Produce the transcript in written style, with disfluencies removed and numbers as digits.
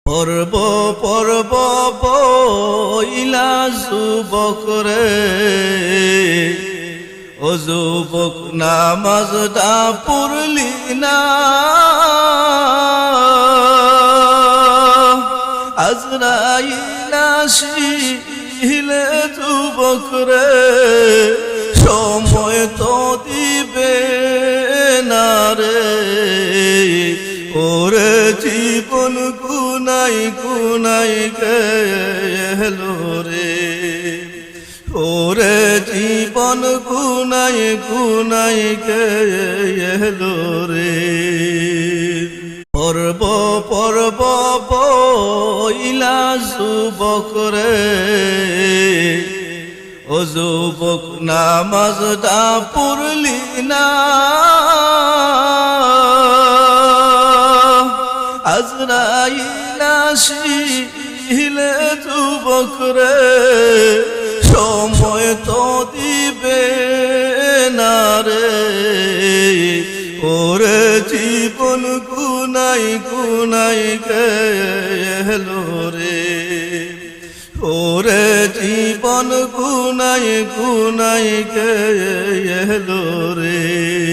পর্ব পর্ব বইলা যুবক রে, ও যুবক নামাজটা পড়লি না। আজরাইল আসিলে যুবক রে, সময় তো দিবে না রে। ওরে জীবন গুনাই গুনাই গেল রে, ওরে জীবন গুনাই গুনাই গেল রে। পর্ব পর্ব বইলা যুবক রে, ও যুবক নামাজটা পড়লি না। আজরাইল আসিলে যুবক রে, সময় তো দিবে না রে। ওরে জীবন গুনাই গুনাই গেল রে, ওরে জীবন গুনাই গুনাই গেল রে।